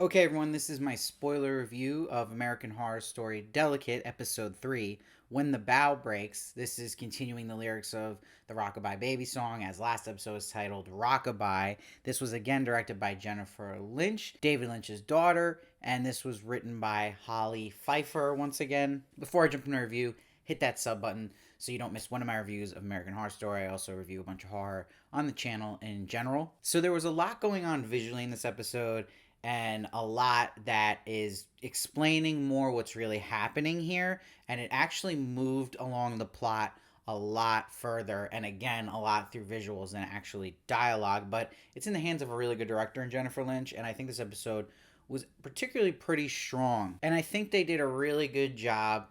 Okay, everyone, this is my spoiler review of American Horror Story Delicate, Episode 3, When the Bough Breaks. This is continuing the lyrics of the Rockabye Baby song, as last episode was titled Rockabye. This was again directed by Jennifer Lynch, David Lynch's daughter, and this was written by Holly Pfeiffer once again. Before I jump into the review, hit that sub button so you don't miss one of my reviews of American Horror Story. I also review a bunch of horror on the channel in general. So there was a lot going on visually in this episode, and a lot that is explaining more what's really happening here, and it actually moved along the plot a lot further, and again a lot through visuals than actually dialogue. But it's in the hands of a really good director in Jennifer Lynch, and I think this episode was particularly pretty strong, and I think they did a really good job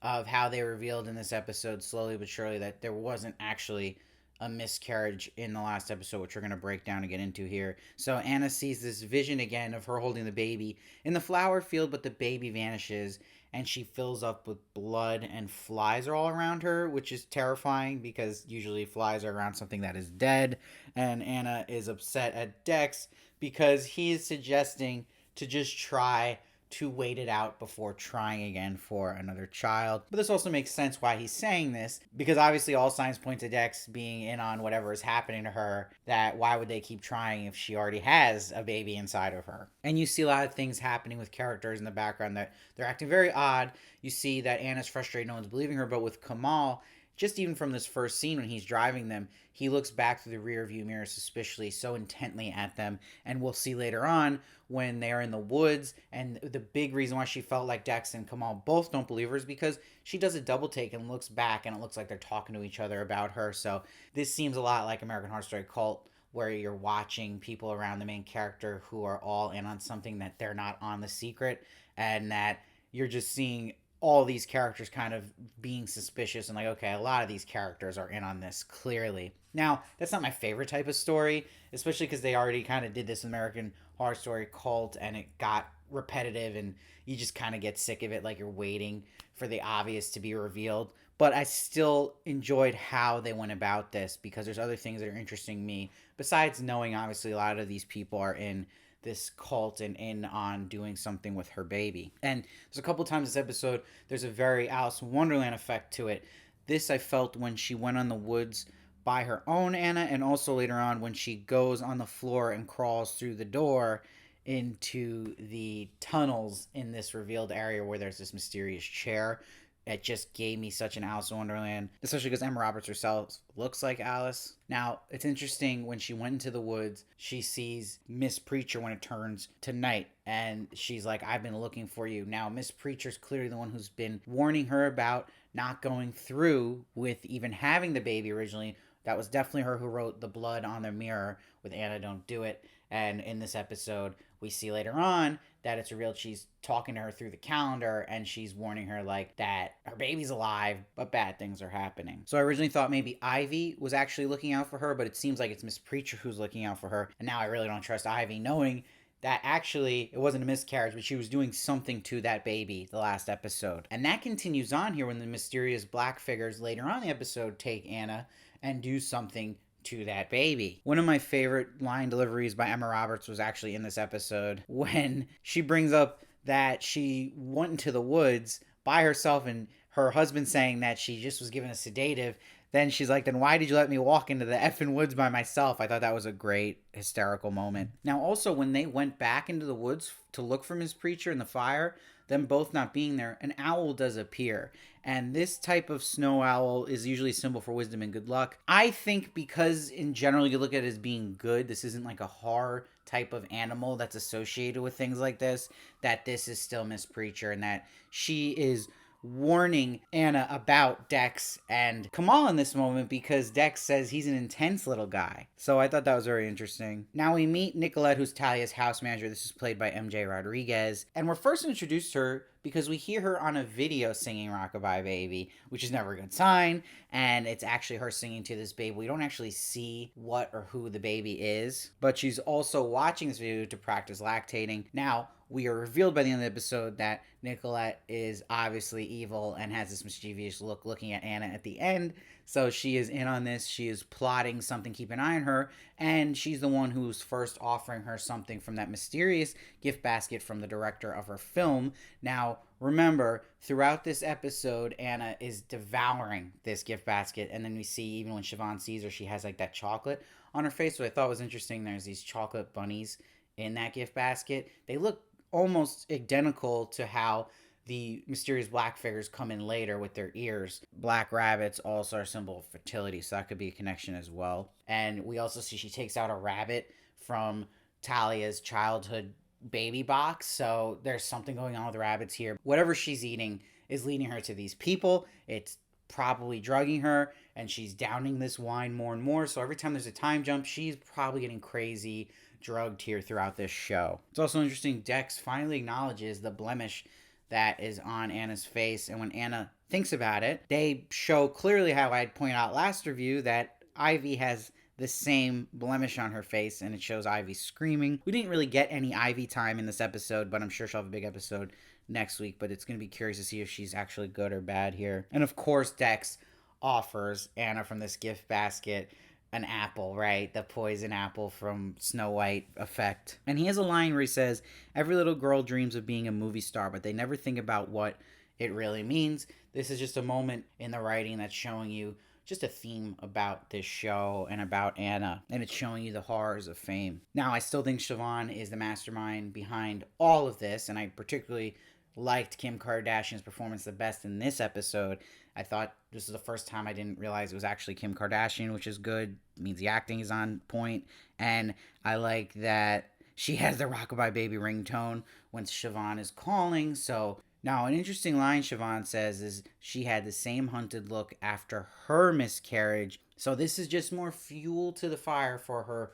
of how they revealed in this episode slowly but surely that there wasn't actually a miscarriage in the last episode, which we're going to break down and get into here. So Anna sees this vision again of her holding the baby in the flower field, but the baby vanishes and she fills up with blood, and flies are all around her, which is terrifying because usually flies are around something that is dead. And Anna is upset at Dex because he is suggesting to just try to wait it out before trying again for another child. But this also makes sense why he's saying this, because obviously all signs point to Dex being in on whatever is happening to her. That why would they keep trying if she already has a baby inside of her? And you see a lot of things happening with characters in the background that they're acting very odd. You see that Anna's frustrated, no one's believing her, but with Kamal, just even from this first scene when he's driving them, he looks back through the rear view mirror suspiciously, so intently at them. And we'll see later on when they're in the woods, and the big reason why she felt like Dex and Kamal both don't believe her is because she does a double take and looks back, and it looks like they're talking to each other about her. So this seems a lot like American Horror Story Cult, where you're watching people around the main character who are all in on something that they're not on the secret, and that you're just seeing all these characters kind of being suspicious and like, okay, a lot of these characters are in on this clearly. Now, that's not my favorite type of story, especially because they already kind of did this American Horror Story Cult and it got repetitive and you just kind of get sick of it, like you're waiting for the obvious to be revealed. But I still enjoyed how they went about this because there's other things that are interesting me besides knowing obviously a lot of these people are in this cult and in on doing something with her baby. And there's a couple times this episode, there's a very Alice in Wonderland effect to it. This I felt when she went on the woods by her own, Anna, and also later on when she goes on the floor and crawls through the door into the tunnels in this revealed area where there's this mysterious chair. It just gave me such an Alice in Wonderland, especially because Emma Roberts herself looks like Alice. Now, it's interesting, when she went into the woods, she sees Miss Preecher when it turns to night, and she's like, I've been looking for you. Now, Miss Preecher's clearly the one who's been warning her about not going through with even having the baby originally. That was definitely her who wrote the blood on the mirror with Anna, don't do it. And in this episode, we see later on that it's revealed she's talking to her through the calendar and she's warning her like that her baby's alive, but bad things are happening. So I originally thought maybe Ivy was actually looking out for her, but it seems like it's Miss Preacher who's looking out for her. And now I really don't trust Ivy, knowing that actually it wasn't a miscarriage, but she was doing something to that baby the last episode. And that continues on here when the mysterious black figures later on in the episode take Anna and do something to that baby. One of my favorite line deliveries by Emma Roberts was actually in this episode when she brings up that she went into the woods by herself and her husband saying that she just was given a sedative. Then she's like, then why did you let me walk into the effing woods by myself? I thought that was a great hysterical moment. Now also, when they went back into the woods to look for Miss Preacher in the fire, them both not being there, an owl does appear. And this type of snow owl is usually a symbol for wisdom and good luck. I think because in general you look at it as being good, this isn't like a horror type of animal that's associated with things like this, that this is still Miss Preacher and that she is warning Anna about Dex and Kamal in this moment because Dex says he's an intense little guy. So I thought that was very interesting. Now we meet Nicolette, who's Talia's house manager. This is played by MJ Rodriguez. And we're first introduced to her because we hear her on a video singing Rockabye Baby, which is never a good sign. And it's actually her singing to this baby. We don't actually see what or who the baby is, but she's also watching this video to practice lactating. Now, we are revealed by the end of the episode that Nicolette is obviously evil and has this mischievous look looking at Anna at the end. So she is in on this. She is plotting something, keep an eye on her. And she's the one who's first offering her something from that mysterious gift basket from the director of her film. Now, remember, throughout this episode, Anna is devouring this gift basket. And then we see, even when Siobhan sees her, she has like that chocolate on her face. What I thought was interesting, there's these chocolate bunnies in that gift basket. They look almost identical to how the mysterious black figures come in later with their ears. Black rabbits also are a symbol of fertility, so that could be a connection as well. And we also see she takes out a rabbit from Talia's childhood baby box, so there's something going on with rabbits here. Whatever she's eating is leading her to these people. It's probably drugging her, and she's downing this wine more and more. So every time there's a time jump, she's probably getting crazy drugged here throughout this show. It's also interesting, Dex finally acknowledges the blemish that is on Anna's face, and when Anna thinks about it, they show clearly how I'd point out last review that Ivy has the same blemish on her face, and it shows Ivy screaming. We didn't really get any Ivy time in this episode, but I'm sure she'll have a big episode next week, but it's going to be curious to see if she's actually good or bad here. And of course, Dex offers Anna from this gift basket an apple, right? The poison apple from Snow White effect. And he has a line where he says, every little girl dreams of being a movie star, but they never think about what it really means. This is just a moment in the writing that's showing you just a theme about this show and about Anna, and it's showing you the horrors of fame. Now, I still think Siobhan is the mastermind behind all of this, and I particularly liked Kim Kardashian's performance the best in this episode. I thought this is the first time I didn't realize it was actually Kim Kardashian, which is good. It means the acting is on point. And I like that she has the Rockabye Baby ringtone when Siobhan is calling. So now an interesting line Siobhan says is she had the same hunted look after her miscarriage. So this is just more fuel to the fire for her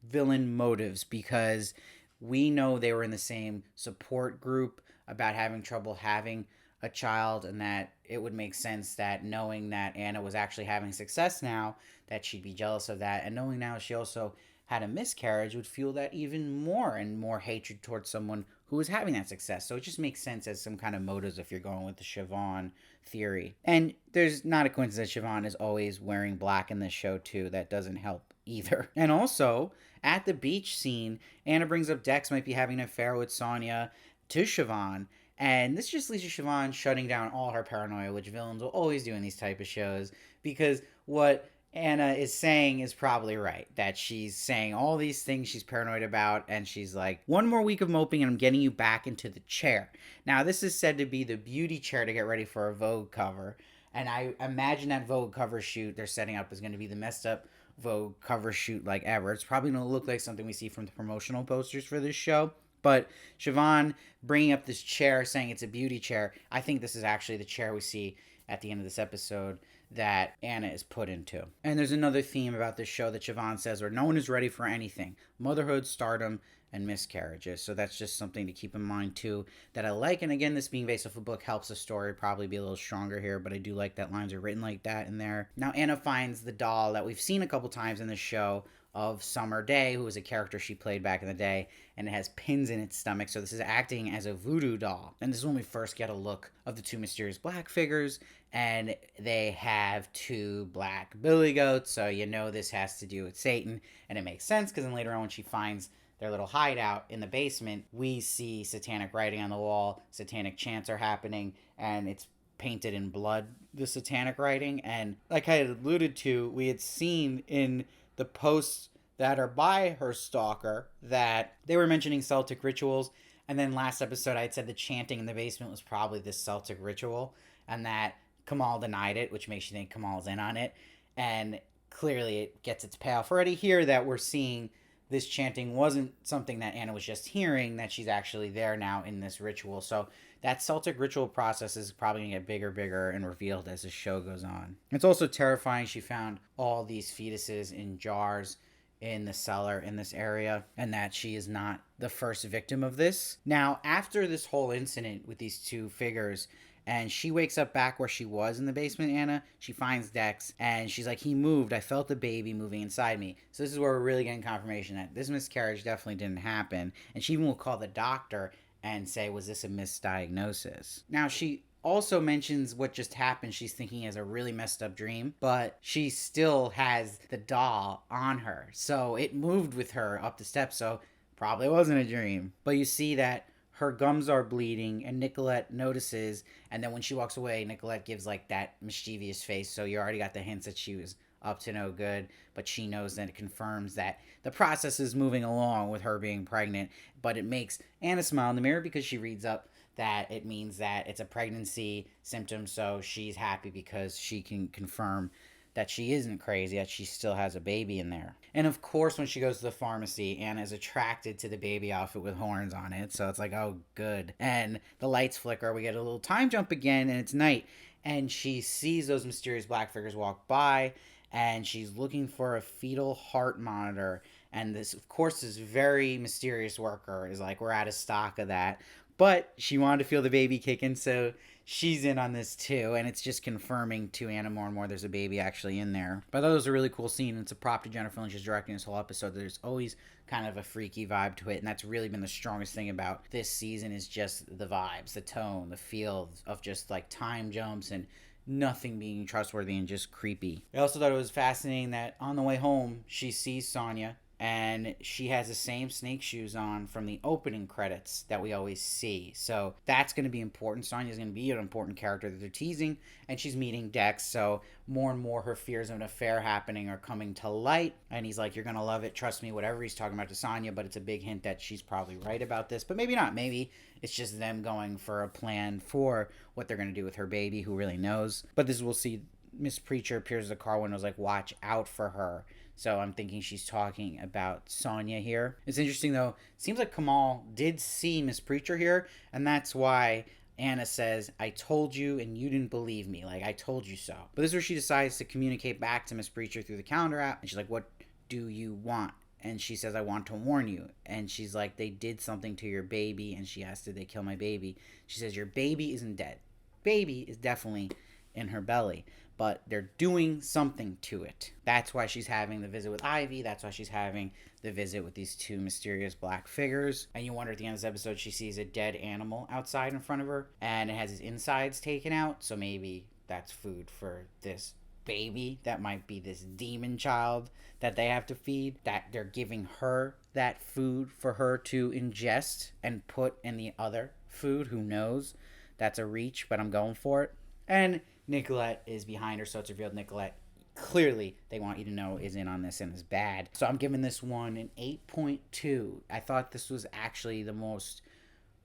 villain motives, because we know they were in the same support group about having trouble having a child, and that it would make sense that knowing that Anna was actually having success now, that she'd be jealous of that, and knowing now she also had a miscarriage would fuel that even more, and more hatred towards someone who was having that success. So it just makes sense as some kind of motives if you're going with the Siobhan theory. And there's not a coincidence that Siobhan is always wearing black in this show too. That doesn't help either. And also, at the beach scene, Anna brings up Dex might be having an affair with Sonia to Siobhan, and this just leads to Siobhan shutting down all her paranoia, which villains will always do in these type of shows, because what Anna is saying is probably right, that she's saying all these things she's paranoid about, and she's like, one more week of moping and I'm getting you back into the chair. Now, this is said to be the beauty chair to get ready for a Vogue cover, and I imagine that Vogue cover shoot they're setting up is going to be the messed up Vogue cover shoot like ever. It's probably going to look like something we see from the promotional posters for this show. But Siobhan bringing up this chair, saying it's a beauty chair, I think this is actually the chair we see at the end of this episode that Anna is put into. And there's another theme about this show that Siobhan says where no one is ready for anything. Motherhood, stardom, and miscarriages. So that's just something to keep in mind too that I like. And again, this being based off a book helps the story probably be a little stronger here, but I do like that lines are written like that in there. Now Anna finds the doll that we've seen a couple times in the show of Summer Day, who was a character she played back in the day, and it has pins in its stomach, so this is acting as a voodoo doll. And this is when we first get a look of the two mysterious black figures, and they have two black billy goats, so you know this has to do with Satan, and it makes sense, because then later on when she finds their little hideout in the basement, we see satanic writing on the wall, satanic chants are happening, and it's painted in blood, the satanic writing. And like I had alluded to, we had seen in the posts that are by her stalker that they were mentioning Celtic rituals, and then last episode I had said the chanting in the basement was probably this Celtic ritual, and that Kamal denied it, which makes you think Kamal's in on it, and clearly it gets its payoff already here that we're seeing this chanting wasn't something that Anna was just hearing, that she's actually there now in this ritual. So that Celtic ritual process is probably going to get bigger and revealed as the show goes on. It's also terrifying she found all these fetuses in jars in the cellar in this area, and that she is not the first victim of this. Now, after this whole incident with these two figures, and she wakes up back where she was in the basement, Anna, she finds Dex, and she's like, he moved, I felt the baby moving inside me. So this is where we're really getting confirmation that this miscarriage definitely didn't happen, and she even will call the doctor and say, was this a misdiagnosis? Now, she also mentions what just happened. She's thinking as a really messed up dream, but she still has the doll on her. So it moved with her up the steps. So probably wasn't a dream. But you see that her gums are bleeding and Nicolette notices. And then when she walks away, Nicolette gives like that mischievous face. So you already got the hints that she was up to no good, but she knows that it confirms that the process is moving along with her being pregnant. But it makes Anna smile in the mirror because she reads up that it means that it's a pregnancy symptom. So she's happy because she can confirm that she isn't crazy, that she still has a baby in there. And of course, when she goes to the pharmacy, Anna is attracted to the baby outfit with horns on it. So it's like, oh, good. And the lights flicker. We get a little time jump again, and it's night. And she sees those mysterious black figures walk by, and she's looking for a fetal heart monitor. And this, of course, this very mysterious worker is like, we're out of stock of that. But she wanted to feel the baby kicking, so she's in on this too, and it's just confirming to Anna more and more there's a baby actually in there. But that was a really cool scene. It's a prop to Jennifer Lynch is directing this whole episode. There's always kind of a freaky vibe to it, and that's really been the strongest thing about this season is just the vibes, the tone, the feel of just like time jumps and nothing being trustworthy and just creepy. I also thought it was fascinating that on the way home, she sees Sonya, and she has the same snake shoes on from the opening credits that we always see. So that's going to be important. Sonya's going to be an important character that they're teasing, and she's meeting Dex, so more and more her fears of an affair happening are coming to light, and he's like, you're going to love it, trust me, whatever he's talking about to Sonya, but it's a big hint that she's probably right about this, but maybe not. Maybe it's just them going for a plan for what they're going to do with her baby, who really knows. But this, we'll see, Miss Preecher appears at the car windows like, watch out for her. So I'm thinking she's talking about Sonya here. It's interesting, though. Seems like Kamal did see Miss Preecher here, and that's why Anna says, I told you and you didn't believe me. Like, I told you so. But this is where she decides to communicate back to Miss Preecher through the calendar app. And she's like, what do you want? And she says, I want to warn you. And she's like, they did something to your baby. And she asked, did they kill my baby? She says, your baby isn't dead. Baby is definitely in her belly, but they're doing something to it. That's why she's having the visit with Ivy. That's why she's having the visit with these two mysterious black figures. And you wonder at the end of this episode, she sees a dead animal outside in front of her, and it has his insides taken out. So maybe that's food for this baby. That might be this demon child that they have to feed, that they're giving her that food for her to ingest and put in the other food. Who knows? That's a reach, but I'm going for it. And Nicolette is behind her, so it's revealed Nicolette, clearly, they want you to know, is in on this and is bad. So I'm giving this one an 8.2. I thought this was actually the most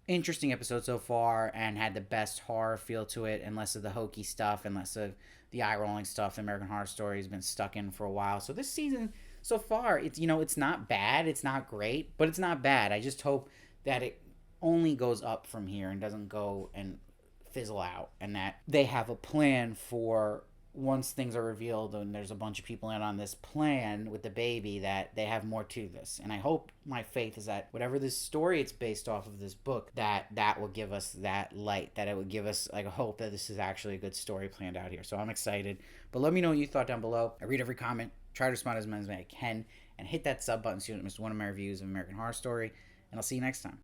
interesting episode so far and had the best horror feel to it, and less of the hokey stuff and less of the eye-rolling stuff the American Horror Story has been stuck in for a while. So this season, so far, it's, you know, it's not bad, it's not great, but it's not bad. I just hope that it only goes up from here and doesn't go and fizzle out, and that they have a plan for once things are revealed and there's a bunch of people in on this plan with the baby, that they have more to this. And I hope, my faith is that whatever this story it's based off of, this book, that will give us that light, that it would give us like a hope that this is actually a good story planned out here. So I'm excited, but let me know what you thought down below. I read every comment, try to respond as many as I can, and hit that sub button so you don't miss one of my reviews of American Horror Story, and I'll see you next time.